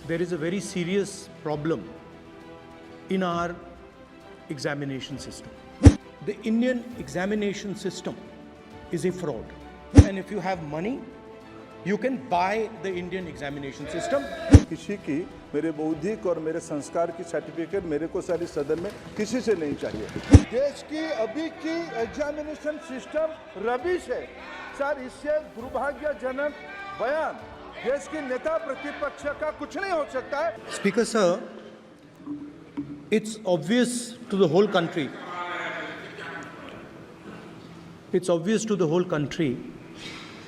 there is a very serious problem in our examination system. The Indian examination system is a fraud. And if you have money, you can buy the Indian examination system. किसी की मेरे बौद्धिक और मेरे संस्कार की certificate मेरे को सारी सदन में किसी से नहीं चाहिए। देश की अभी की एग्जामिनेशन सिस्टम रबिश है सर। इससे दुर्भाग्यजनक बयान देश की नेता प्रतिपक्ष का कुछ नहीं हो सकता है। Speaker sir, it's obvious to the whole country. It's obvious to the whole country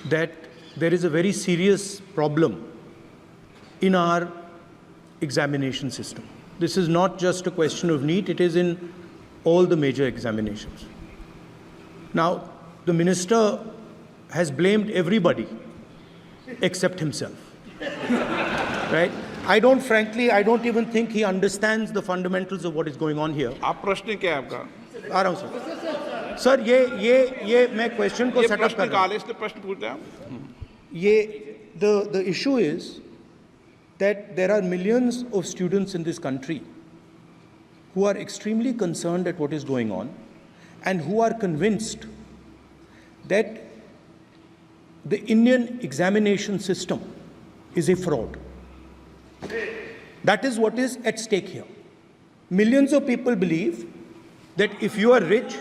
that there is a very serious problem in our examination system. This is not just a question of NEET, it is in all the major examinations. Now, the minister has blamed everybody except himself, right? I don't even think he understands the fundamentals of what is going on here. आप प्रश्न क्या है आपका? आ रहा हूँ sir ये मैं question को सेटअप कर रहा हूँ। इसलिए प्रश्न पूछते हैं। The issue is that there are millions of students in this country who are extremely concerned at what is going on and who are convinced that the Indian examination system is a fraud. That is what is at stake here. Millions of people believe that if you are rich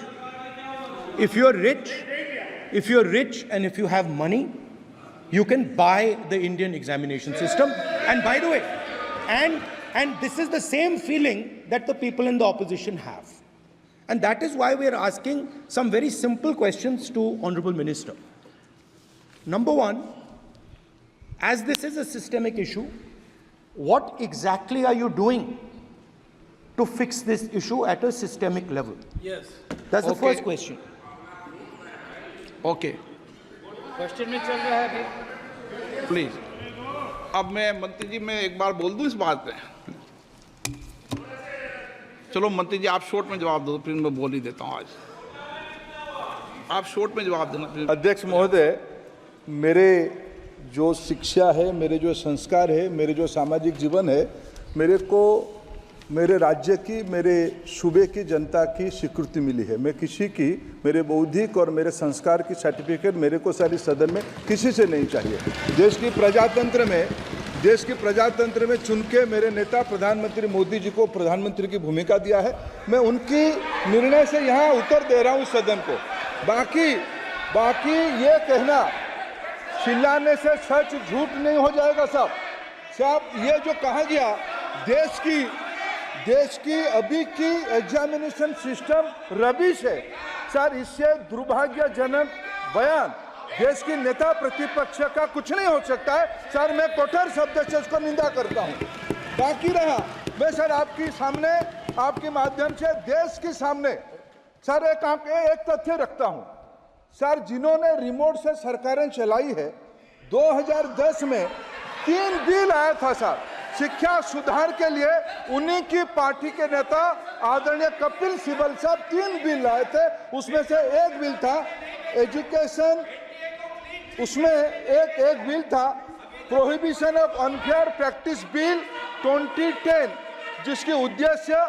and if you have money, you can buy the Indian examination system. And by the way, and this is the same feeling that the people in the opposition have. And that is why we are asking some very simple questions to Honorable Minister. Number one, as this is a systemic issue, what exactly are you doing to fix this issue at a systemic level? Yes. That's the first question. Okay, question में चल रहा है अभी। Please. अब मैं मंत्री जी मैं एक बार बोल दूं इस बात पे। चलो मंत्री जी आप शॉर्ट में जवाब दो, फिर मैं बोल ही देता हूं। आज आप शॉर्ट में जवाब देना। अध्यक्ष महोदय, मेरे जो शिक्षा है, मेरे जो संस्कार है, मेरे जो सामाजिक जीवन है, मेरे को मेरे राज्य की, मेरे सूबे की जनता की स्वीकृति मिली है। मैं किसी की मेरे बौद्धिक और मेरे संस्कार की सर्टिफिकेट मेरे को सारी सदन में किसी से नहीं चाहिए। देश की प्रजातंत्र में चुन के मेरे नेता प्रधानमंत्री मोदी जी को प्रधानमंत्री की भूमिका दिया है। मैं उनकी निर्णय से यहाँ उत्तर दे रहा हूँ सदन को। बाकी ये कहना चिल्लाने से सच झूठ नहीं हो जाएगा साहब। ये जो कहा गया देश की अभी की एग्जामिनेशन सिस्टम रबिश है सर। इससे दुर्भाग्यजनक बयान देश की नेता प्रतिपक्ष का कुछ नहीं हो सकता है सर। मैं कठोर शब्द से इसको निंदा करता हूं। बाकी रहा, मैं सर आपके सामने, आपके माध्यम से देश के सामने सर एक तथ्य रखता हूं सर। जिन्होंने रिमोट से सरकारें चलाई है, 2010 में 3 बिल आया था सर शिक्षा सुधार के लिए। उन्हीं की पार्टी के नेता आदरणीय कपिल सिब्बल साहब 3 बिल लाए थे। उसमें से एक बिल था एजुकेशन, उसमें एक बिल था prohibition of unfair practice bill 2010, जिसकी उद्देश्य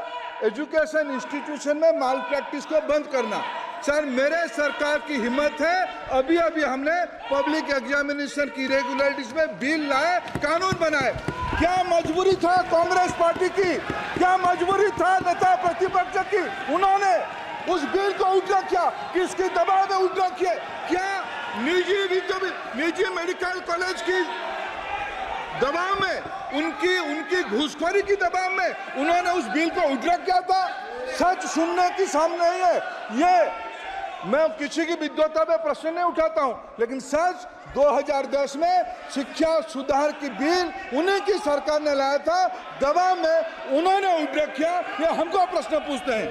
एजुकेशन इंस्टीट्यूशन में माल प्रैक्टिस को बंद करना। सर मेरे सरकार की हिम्मत है, अभी हमने पब्लिक एग्जामिनेशन की इरेगुलरिटीज में बिल लाए, कानून बनाए। क्या मजबूरी था कांग्रेस पार्टी की, क्या मजबूरी था नेता प्रतिपक्ष की? उन्होंने उस बिल को उल्टा किया, किसके दबाव में उल्टा किया? क्या निजी मेडिकल कॉलेज की दबाव में, उनकी घूसखोरी की दबाव में उन्होंने उस बिल को उल्टा किया था? सच सुनने की सामने नहीं है। ये मैं किसी की विद्वता पे प्रश्न नहीं उठाता हूं, लेकिन सच 2010 में शिक्षा सुधार की बिल उन्हीं की सरकार ने लाया था, दबाव में उन्होंने उल्टा किया। ये हमको प्रश्न पूछते हैं।